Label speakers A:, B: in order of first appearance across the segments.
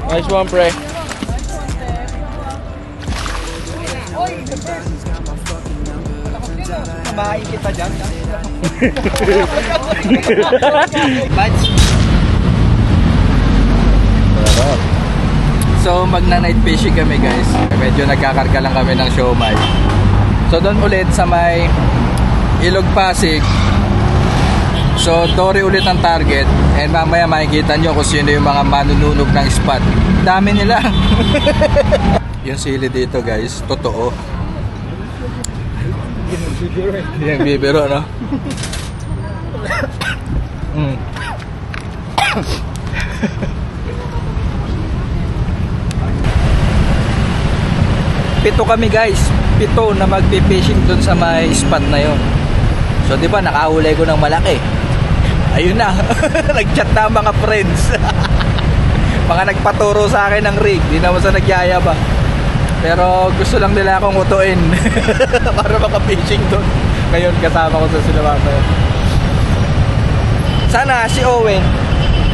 A: Nice one, pre.
B: Kumain kita dyan.
A: So magna-night fishing kami guys. Medyo nagkakarga lang kami ng siomai. So doon ulit sa may Ilog Pasig. So dory ulit ang target. And mamaya makikita nyo kung sino yung mga manununog ng spot. Dami nila. Yung sili dito guys, totoo. Yung bibiro, no? Pito kami guys, pito na magpi-fishing dun sa may spot na yon. So di ba nakahuli ko ng malaki. Ayun na, nag-chat na mga friends. Mga nagpaturo sa akin ng rig, di naman sa nagyayaba. Pero gusto lang nila akong utuin para maka-fishing dun. Ngayon kasama ko sa sila mamaya. Sana si Owen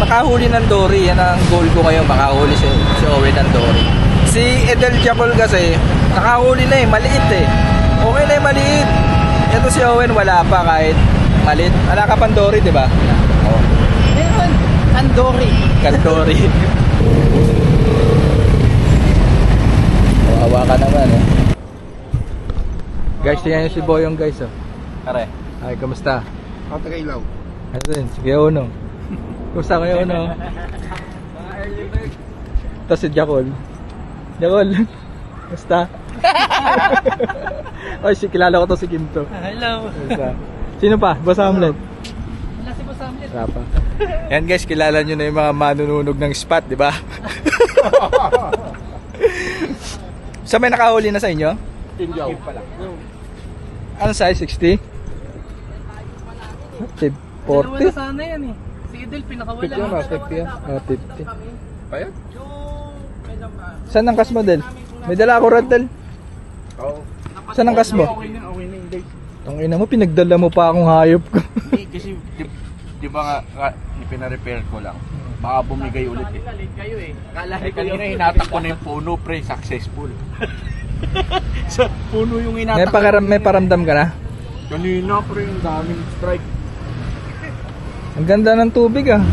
A: makahuli ng dory, yan ang goal ko ngayon, makahuli si Owen ng dory. Si Edel Jacol kasi nakahuli na eh, maliit eh. Okay na eh, maliit. Ito si Owen wala pa kahit maliit. Wala ka pang dory, di ba? Oh.
B: Meron. Kandori.
A: Kandori. Hawa ka naman eh. Guys, tingnan nyo si Boyong guys oh. Are. Ay, kamusta?
C: Ako taga-ilaw.
A: Ano din? Sige, Uno. Kamusta kayo, Uno? Ito si Jacol. Jacol, kamusta? Ay, kilala ko to si Kinto.
B: Hello.
A: Kamusta? Sino pa? Boss Hamlet?
B: Wala si Boss Hamlet.
A: Wala pa. Yan guys, kilala nyo na yung mga manununog ng spot, di ba? So may nakahuli na sa inyo?
C: Tinjaw.
A: Ano size? 60? 40?
B: Dalawa na sana yan eh. Si Idel pinakawala.
A: 50 yun, 50 yan. 50.
C: Payat?
A: Saan ang kas mo, Del? May dala ako red, Del.
C: Oo.
A: Saan ang kas mo?
C: Okay na yung day.
A: Ang ina mo, pinagdala mo pa akong hayop ko.
C: Hindi, kasi di ba nga, pina-repair ko lang. Baka bumigay ulit eh.
B: Kayo eh.
C: Kanina hinatak ko na yung puno, pre, successful. Sa puno yung hinatak.
A: May paramdam ka na?
C: Kanina, pre, yung daming strike.
A: Ang ganda ng tubig ah.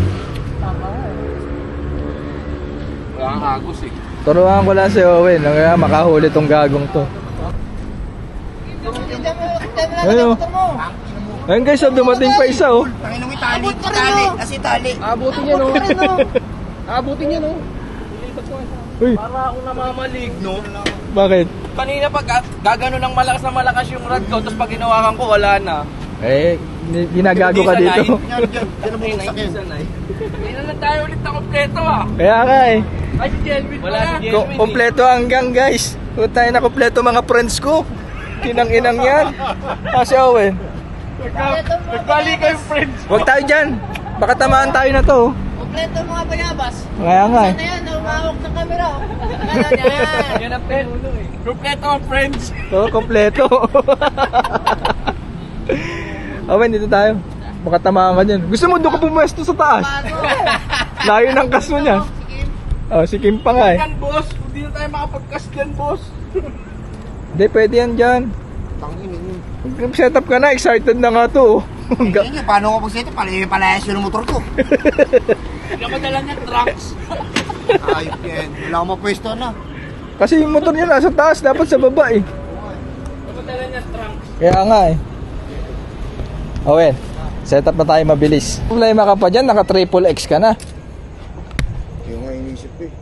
C: Wala kang agos eh.
A: Turuan ko lang si Owen, kaya makahuli tong gagong to. Ayun. Ayun guys, oh, dumating pa isa oh.
C: Tanginong itali. Kasi tali.
B: Abutin niya no. Abutin niya no.
A: Uy,
C: Para akong namamalig, no?
A: bakit?
C: Kanina pag gagano ng malakas na malakas yung rod ko, tapos pag ginawakan ko, wala na.
A: Eh, ginagago ka dito.
C: Hindi na lang tayo ulit na kompleto ah.
A: Kaya nga eh.
C: Ay, si Jelvin wala. Si Jelvin
A: Kompleto hanggang guys. Kung tayo na kompleto mga friends ko. Kinang-inang yan. Si Owen.
C: Nagbali kayo, friends.
A: Huwag tayo dyan. Baka tamaan tayo na to.
B: Kompleto mga bayabas.
A: Kaya nga eh.
B: Sana yan, umahawak ng camera. Ano yan?
C: Yan ang penuno eh. Kompleto ang friends.
A: Oo, kompleto. Owen, dito tayo. Baka tamaan ka dyan. Gusto mo doon ka pumwesto sa taas? Layo ng kas mo niya. Oh, si Kim pa nga eh.
C: Yan, boss. Hindi na tayo makapag-cast yan, boss.
A: Hindi, pwede yan dyan. Set up ka na, excited na nga to.
D: Hindi, paano ko pag-set up? Palayas yung motor ko.
C: Hindi ako dala niya trunks.
D: Ayop yan. Wala akong mapwesto na.
A: Kasi yung motor niya nasa taas, dapat sa baba eh.
C: Hindi ako dala niya trunks.
A: Kaya nga eh. Owen, set up na tayo mabilis. Problema ka pa dyan, naka triple X ka na.
D: Yung nga inisip ko eh.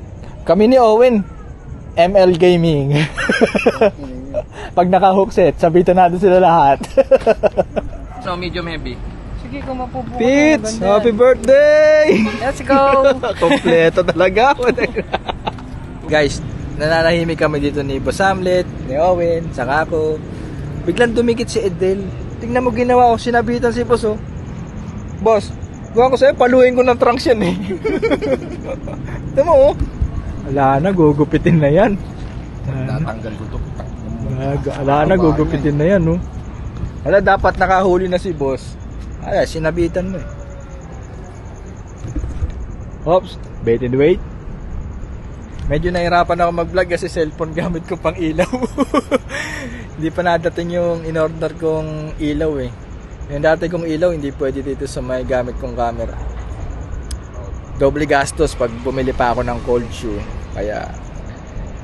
A: Kami ni Owen, ML Gaming. Pag naka-hook set, sabitan natin sila lahat.
C: So, medium heavy.
B: Sige, kung mapubuhay.
A: Pits, happy birthday!
B: Let's go!
A: Kompleto talaga. Guys, nananahimik kami dito ni Boss Hamlet, ni Owen, saka ako. Biglang dumikit si Edel. Tingnan mo ginawa ko, sinabitan si Boss oh. Boss, gawa ko sa'yo, paluin ko ng trunks yan eh. Tingnan mo oh. Wala na, gugupitin na yan.
D: Tatanggal ko to.
A: Wala na, gugupitin na yan oh. Wala, dapat nakahuli na si Boss. Ay, sinabitan mo eh. Oops, bait and wait. Medyo nahirapan ako mag-vlog kasi cellphone gamit ko pang ilaw. Hindi pa nadating yung in-order kong ilaw eh. Yung dati kong ilaw hindi pwede dito sa may gamit kong camera. Doble gastos pag bumili pa ako ng cold shoe. Kaya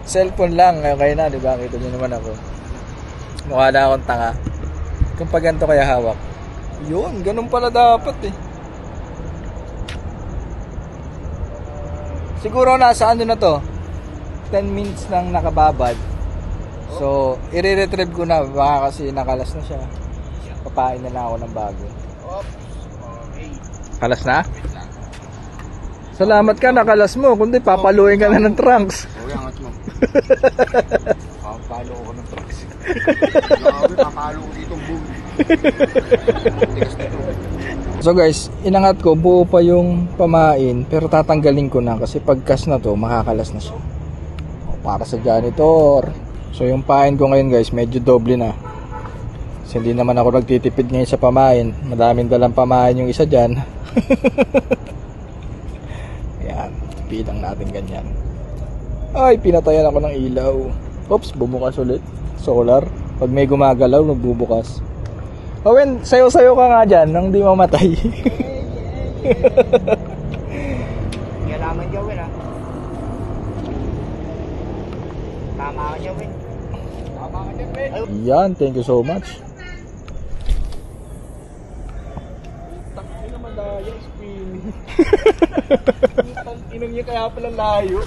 A: cellphone lang, okay na, di ba? Kita niyo naman ako. Mukha na akong tanga. Kung pag ganito kaya hawak. Yun, ganun pala dapat eh. Siguro nasa ano na to, 10 minutes nang nakababad. So, i-retrieve ko na, baka kasi nakalas na siya. Papain na lang ako ng bago. Kalas na? Salamat ka, nakalas mo. Kundi papaluin ka na ng trunks.
D: Okay, angat mo.
C: Papalo ko ng trucks.
D: Grabe, papalo ko dito ang bull. Tigas na ito.
A: So guys, inangat ko, buo pa yung pamain, pero tatanggalin ko na kasi pagkas na to, makakalas na siya. Para sa janitor. So yung pain ko ngayon guys, medyo doble na. Kasi hindi naman ako nagtitipid ngayon sa pamain. Madaming dalang pamain yung isa dyan. Ayan, tipilang natin ganyan. Ay, pinatayan ako ng ilaw. Oops, bumukas ulit. Solar. Pag may gumagalaw, nagbubukas. Owen, sayo-sayo ka nga dyan nang di mamatay.
B: Kailangan gawin ah. Tama ka gawin. Tama ka gawin.
A: Yan, thank you so much.
C: Takay naman layo, spin. Inom niya kaya pala layo.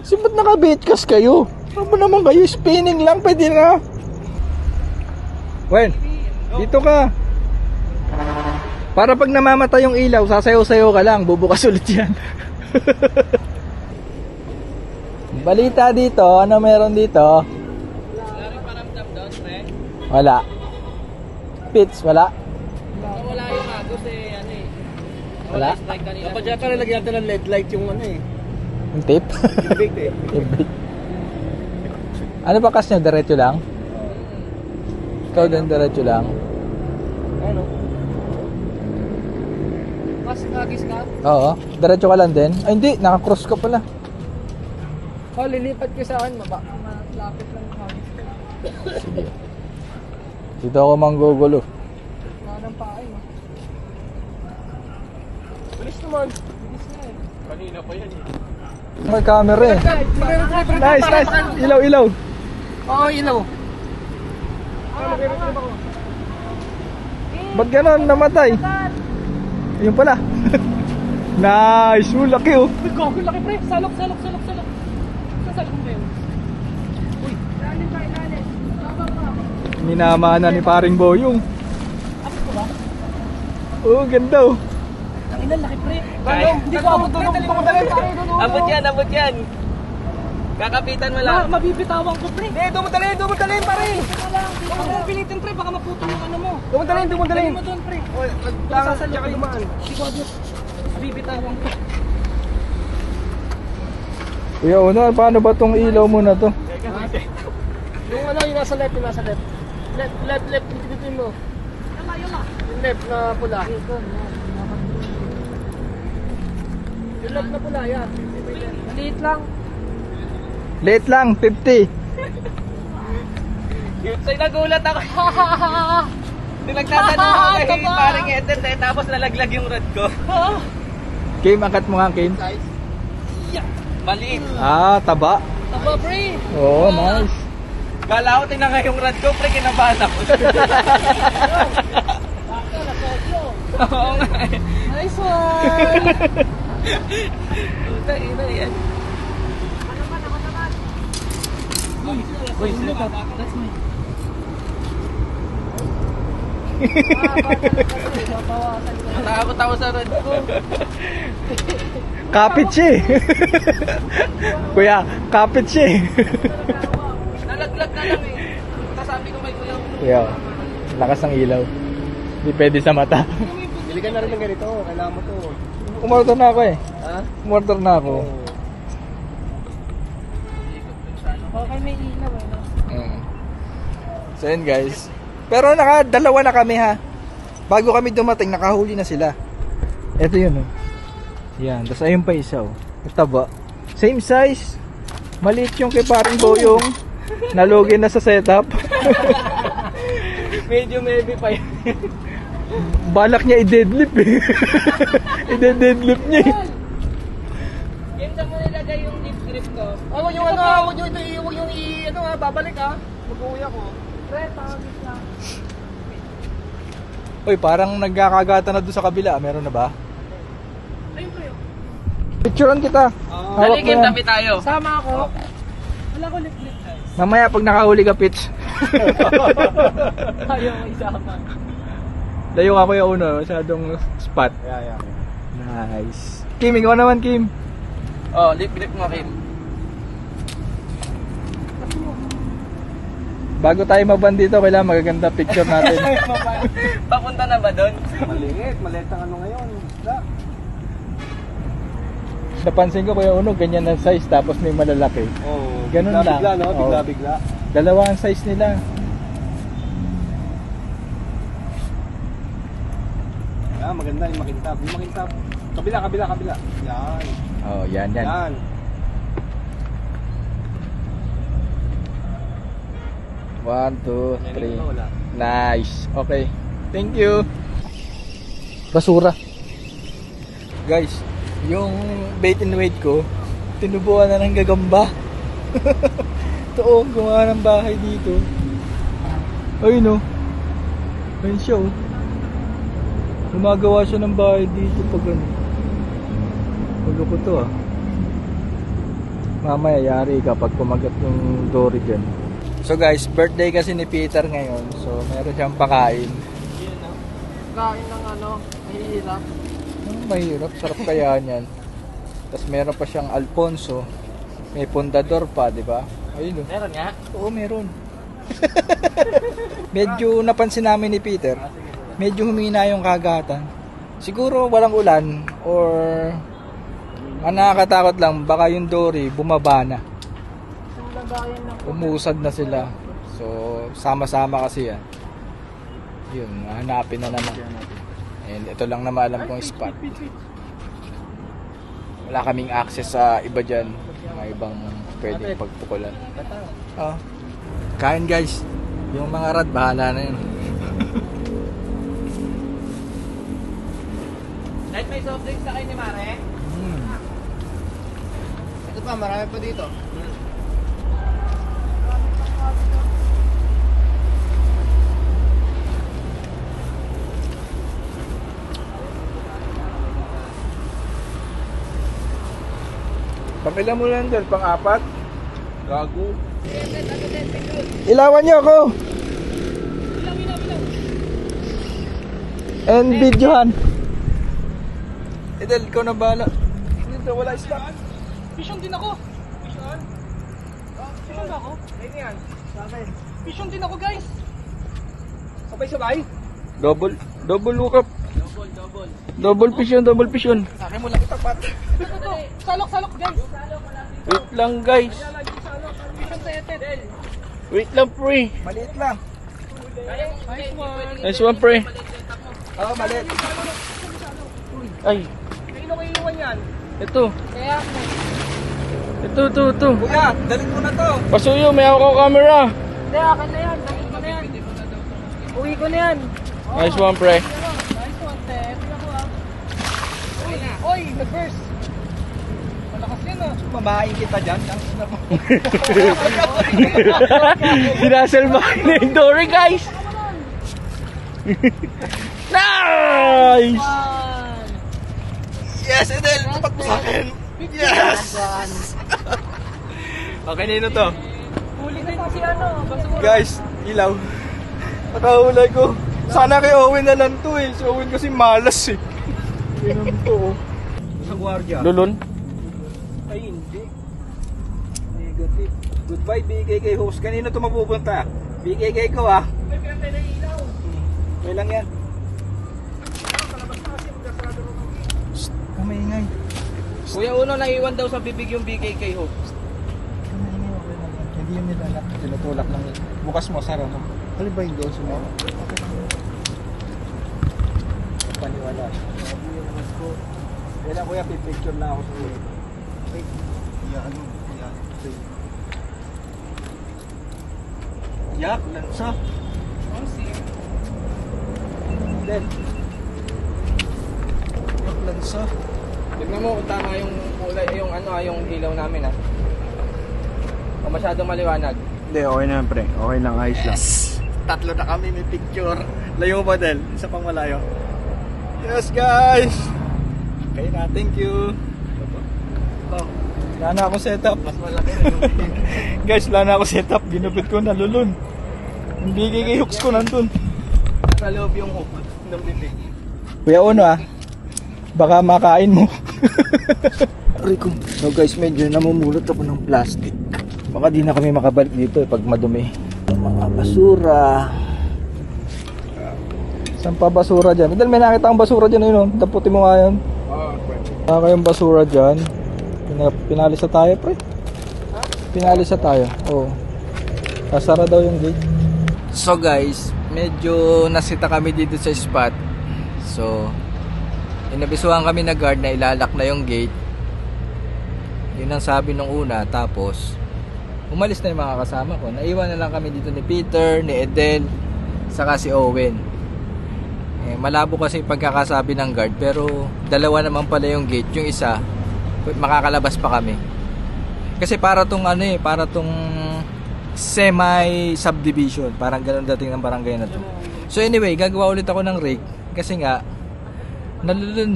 A: Ba't naka-baitcast kayo? Ano naman kayo? Spinning lang, pwede na. Wen, dito ka. Para pag namamatay yung ilaw, sasayaw-sayaw ka lang, bubukas ulit yan. Balita dito, ano meron dito?
B: Wala rin paramdam doon, pre.
A: Wala. Pits, wala?
B: Wala yung agos eh, ano eh.
A: Wala?
B: Strike kanina.
C: Dapat dyan ka nalagyan ng LED light yung ano eh.
A: Yung tape?
C: Yung big eh.
A: Yung big. Ano ba kas nyo? Diretso lang? Ikaw din diretso lang?
B: Ano? Mas agis ka?
A: Oo. Diretso ka lang din? Ay hindi, naka-cross ka pala.
B: Oh, lilipat ko sa akin, malapit lang yung agis ka.
A: Sige. Dito ako manggugulo.
B: Nanang paay mo.
C: Bilis naman.
B: Bilis na eh.
C: Kanina pa yan eh.
A: May camera eh. Nice, nice. Ilaw, ilaw.
B: Oo, ilaw.
A: Ba't ganon namatay? Yun pala. Nice. Oh, laki oh.
B: Uy, gogo, laki pre. Salok. Sasalok mo yun. Uy, ilalim ka, ilalim.
A: Minama na ni paring Boyong.
B: Apit ko ba?
A: Oh, ganda oh.
B: Ang ilan, laki pre. Hindi ko abot doon.
E: Abot yan. Kakapitan mo lang.
B: Mabibitawan ko pre.
C: Dumudalin pare.
B: Huwag mo pilitin pre, baka maputol yung ano mo.
C: Dumudalin.
B: Dali mo doon pre.
C: Sasalok ka dumaan.
B: Hindi ko abot. Mabibitawan ko.
A: Kuya Uno, paano ba tong ilaw mo na to?
C: Yung ano, yung nasa left, left, pitipitin mo. Yung left na pula. Yung left na pula, yan.
B: Maliit lang.
A: Late lang, 50.
E: Sa'yo nagulat ako. Nagtatanong ako kay paring Ethel eh, tapos nalaglag yung rod ko.
A: Kim, angkat mo nga, Kim.
E: Maliit.
A: Ah, taba.
B: Taba pre.
A: Oo, nice.
E: Kala ko tinangay yung rod ko, pre, kinabahan ako. Oo nga eh.
B: Nice one.
E: Puta, ina yan.
B: Uy, that's me.
E: Natakot ako sa rod ko.
A: Kapit siya eh. Kuya, kapit siya eh.
E: Nalaglag na lang eh. Kasabi ko may kuya.
A: Kuya, lakas ng ilaw. Hindi pwede sa mata.
C: Bili ka na rin ng ganito, kailangan mo to.
A: Umorder na ako eh.
C: Ha?
A: Umorder na ako.
B: Okay, may ilaw eh. No?
A: So yun guys. Pero dalawa na kami ha. Bago kami dumating, nakahuli na sila. Ito yun oh. Yan, tapos ayun pa isa oh. Ito ba? Same size. Maliit yung kay paring Boyong. Nalugi na sa setup.
B: Medyo maybe pa yun.
A: Balak niya i-deadlift eh. I-deadlift niya eh.
E: Yan sa mo nilagay yung deep grip ko.
C: Huwag yung ano, huwag yung babalik ha. Mag-uwi ako.
E: Pre, pangit lang.
A: Uy, parang nagkakagata na doon sa kabila. Meron na ba?
E: Ayun pre.
A: Picturean kita. Hawak mo
E: Game
A: yan.
E: tabi tayo.
B: Sama ako. Wala ko lip-lip.
A: Mamaya pag nakahuli ka, Pitch.
B: Ayaw ko isama.
A: Layo ka Kuya Uno. Masyadong spot.
D: Yeah.
A: Nice. Kim, ikaw naman Kim.
E: Oh, lip grip mo, Kim.
A: Bago tayo maban dito, kailangan magaganda picture natin.
E: Papunta na ba doon?
D: Maliit ang ano ngayon. Isda.
A: Napansin ko Kuya Uno, ganyan ang size tapos may malalaki.
D: Oh,
A: Ganun lang.
D: bigla, no?
A: Oo.
D: Bigla.
A: Dalawa ang size nila.
D: Yeah, maganda yung makintab. Yung makintab. Kabila. Yan.
A: Oh, yan.
D: Yan.
A: One, two, three.
D: Wala.
A: Nice. Okay. Thank you. Basura. Guys, yung bait and weight ko, tinubuan na ng gagamba. Ito gumawa ng bahay dito. Ayun oh. Ayun siya oh. Gumagawa siya ng bahay dito pag ano. Pag ako to ah. Mamaya yari kapag kumagat yung dory dyan. So guys, birthday kasi ni Peter ngayon. So meron siyang pakain.
B: Kain ng ano, mahihirap.
A: Mahirap, sarap kaya niyan. Tapos meron pa siyang Alfonso. May pundador pa, di ba? Ayun oh.
B: Meron nga.
A: Oo, meron. Medyo napansin namin ni Peter, medyo humina yung kagatan. Siguro walang ulan or ang nakakatakot lang, baka yung dory bumaba na. Umusad na sila. So, sama-sama kasi yan. Yun, hanapin na naman. And ito lang naman alam kong spot. Wala kaming access sa iba dyan. Mga ibang pwedeng pagpukulan. Oh. Kain guys. Yung mga rad, bahala na yun.
E: Kahit may soft drinks sa kayo ni Mare.
C: Ito pa, marami pa dito.
A: Pamila mo lang dyan, pang-apat.
D: Gago.
A: Ilawan niyo ako. And videohan. Idel, ikaw na bahala. Dito, wala stop.
B: Vision din ako. Vision ba ako?
C: Ayun yan. Sa akin.
B: Vision din ako guys.
C: Sabay-sabay.
A: Double look up. Double fish yun.
C: Sa akin mo lang itapat.
B: Ito. Salok guys.
A: Wait lang guys.
B: Vision sa etet.
A: Wait lang pre.
C: Maliit lang.
B: Nice one.
A: Nice one pre.
C: Oo, maliit.
A: Ay,
C: Sino kayo iwan yan?
A: ito.
B: Kaya,
A: Ito.
C: Kuya, dalit mo na to.
A: Pasuyo, may ako camera.
B: hindi, akin na yan. Bakit ko na yan? Uwi ko na yan.
A: Nice one pre.
B: Nice one, Ted. Ako ah. Oy, nag-burst. Malakas yan ah.
C: Mamahain kita dyan. Ang ina mo.
A: Sinasalbahin na yung dory guys. Nice!
C: Yes, Edel. Tapat mo sa akin. Yes!
A: Okay, nino to?
B: Huli din si ano. Basura.
A: Guys, ilaw. Nakahulay ko. Sana kay Owen na lang to eh. Si Owen kasi malas eh. Yun to.
C: Sa gwardiya.
A: Lulon?
C: Ay, hindi. Negative. Goodbye, BKK host. Kanino to mapupunta? BKK ko ah.
B: May pinatay na ilaw.
C: Okay lang yan. Kamaingay.
E: Kuya Uno, naiwan daw sa bibig yung BKK ho.
C: Kamaingay, okay lang yan. Hindi yun nila anak. Tinutulak lang yun. Bukas mo, Sara mo. Ano ba yung doon sa mga? Paniwala. Yan lang kuya, pipicture na ako sa ulo.
A: Yak, lansa.
E: Oh, see.
A: Then. Yak, lansa.
E: Tignan mo kung tama yung kulay, yung ano, yung ilaw namin ha. O masyadong maliwanag.
A: Hindi, okay na pre. Okay lang, ayos lang. Tatlo na kami, may picture. Layo mo, Del. Isa pang malayo. Yes, guys! Okay na, thank you. Oh, wala na ako setup.
E: Mas malaki na yung
A: Guys, wala na ako setup. Ginupit ko, nalulun. Yung bigay hooks ko nandun.
E: nasa loob yung hook ng bibig.
A: Kuya Ono baka makain mo. Rico. So guys, medyo namumulot ako ng plastic. Baka di na kami makabalik dito pag madumi. Mga basura. Saan pa basura dyan? Dahil may nakita akong basura dyan. Ayun, daputin mo nga yun. Saka kayong basura dyan. Pinalis na tayo, pre. Pinalis na tayo. Oo. Kasara daw yung gate. So guys, medyo nasita kami dito sa spot. So, inabisuhan kami na guard na ilalak na yung gate. Yun ang sabi nung una. Tapos, umalis na yung mga kasama ko. Naiwan na lang kami dito ni Peter, ni Edel, saka si Owen. Malabo kasi pagkakasabi ng guard, pero dalawa naman pala yung gate. Yung isa, makakalabas pa kami. Kasi para tong para tong semi subdivision, parang ganun dating ng barangay na to. So anyway, gagawa ulit ako ng rig kasi nga nalulun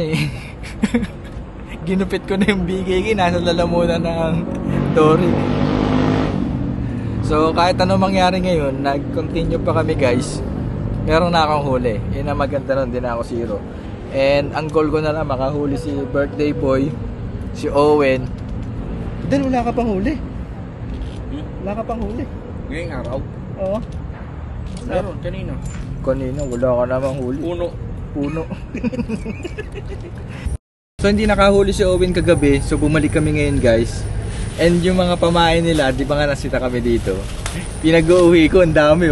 A: ginupit ko na yung BKK, nasa lalamunan ng Dory. So kahit ano mangyari ngayon, nag-continue pa kami guys. Meron na akong huli. Yun ang maganda nun, din ako zero. And ang goal ko na lang makahuli si birthday boy, si Owen. Dahil wala ka pang huli. Wala ka pang huli.
E: Ngayong araw?
A: Oo.
E: Meron, kanina.
A: Kanina, wala ka namang huli. Puno. So hindi nakahuli si Owen kagabi. So bumalik kami ngayon guys. And yung mga pamain nila, di ba nga nasita kami dito, pinag-uuwi ko, ang dami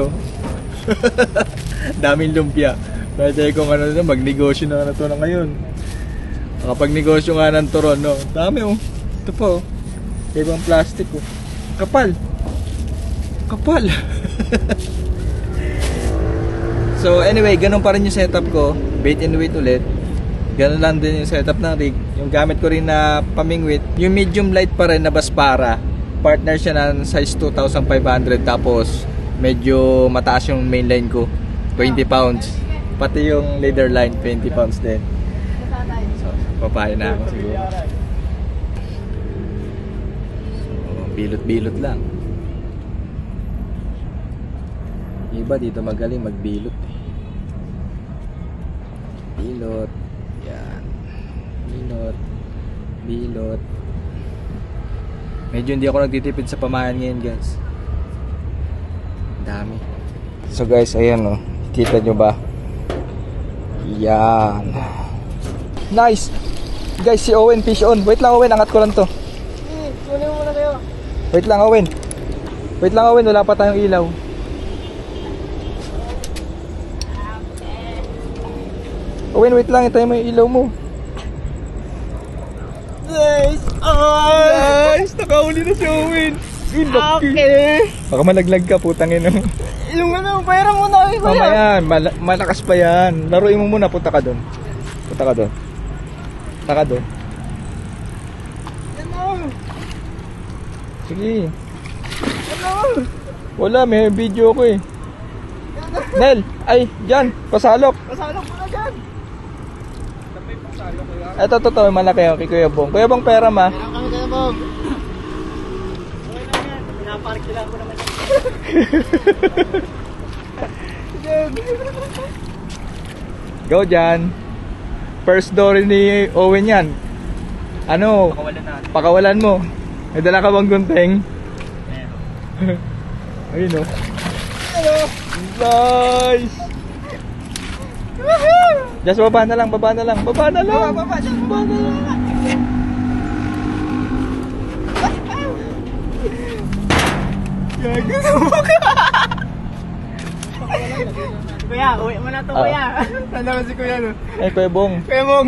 A: daming lumpia. Pwede kung ano na, magnegosyo na to na ngayon. Kapag negosyo nga ng turon, no? Dami ito po. Ibang plastic Kapal. So anyway, ganun pa rin yung setup ko. Bait and weight ulit. Ganun lang din yung setup ng rig. Yung gamit ko rin na pamingwit, yung medium light pa rin na Baspara. Partner siya ng size 2,500. Tapos medyo mataas yung main line ko, 20 pounds. Pati yung leader line, 20 pounds din. So, papaya na ako siguro. So, bilot-bilot lang. Iba dito magaling magbilot. Bilot. Yan. Bilot. Medyo hindi ako nagtitipid sa pamayan ngayon guys. Dami. So guys, ayan kita nyo ba? Yan. Nice. Guys, si Owen fish on. Wait lang Owen, angat ko lang to.
C: Kunin mo muna kayo.
A: Wait lang Owen, wala pa tayong ilaw. Owen, wait lang, itayin mo yung ilaw mo. Nice. Nice. Nakahuli na si Owen. Okay. Baka malaglag ka, putang ina.
C: Yung pera mo na kayo.
A: Mamaya, malakas pa yan. Laruin mo muna, punta ka doon. Sige. Wala, may video ko Nel, ay, dyan, pasalok.
C: Pasalok mo na dyan.
A: Ito, may malaki kay Kuya Bong. Kuya Bong, pera ma.
C: Meron kami kayo, Bob. Okay lang yan. Pinapark lang ko naman yan.
A: Go dyan. First Dory ni Owen yan. Ano? Pakawalan mo. May dala ka bang gunting? Ayun Hello. Nice. Just baba na lang.
C: Baba dyan. Kuya, uwi mo na to, kuya. Tanda ko si kuya, no?
A: Ay, Kuya Bong.
C: Kuya Bong.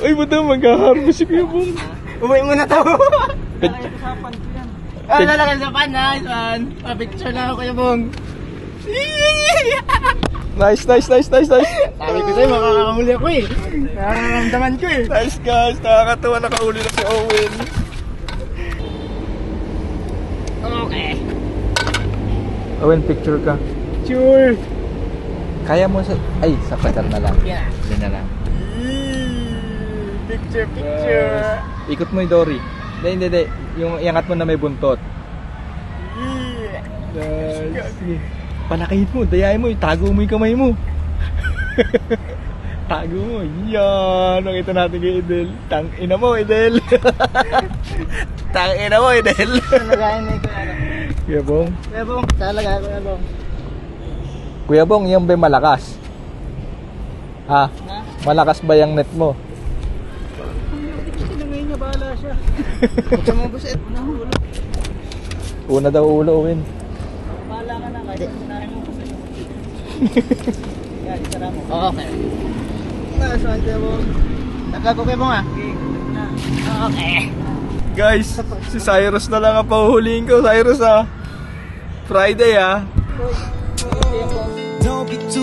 A: Ay, buta, mag-harvest si Kuya Bong.
C: Uwi mo na to.
A: Pit-
C: Lalagay sa pan, nice one. Pa-picture na ako, Kuya Bong.
A: Nice.
C: Sabi ko sa'yo, makakahuli ako eh. Nararamdaman ko eh.
A: Nice guys, nakakatawa, nakauli na si Owen.
C: Okay.
A: Owen, picture ka.
C: Sure.
A: Kaya mo sa... Ay, sa pedal na lang.
C: Yeah.
A: Yan na lang.
C: Picture.
A: Ikot mo yung Dory. Hindi. Yung iangat mo na may buntot. Sige. Palakihin mo, dayain mo, tago mo yung kamay mo. Tago mo. Yan. Nakita natin kay Edel. Tangina mo, Edel. Tangina mo, Edel.
C: Talagayan na ito.
A: Kuya Bong.
C: Kuya Bong, talagayan ko Kuya Bong.
A: Kuya Bong, yung ba malakas? Ha? Malakas ba yung net mo?
C: Sinangay niya, bahala siya. Huwag ka mga buset. Unahulo.
A: Una daw ulo, Owen.
C: Bahala ka na, kahit sinahin mo ko sa'yo. Yan, isara mo. Okay. Saan Kuya Bong? Nagkago Kuya Bong ah. Okay.
A: Guys, si Cyrus na lang ang pahuhulihin ko. Cyrus ah. Friday ah.
C: Don't be too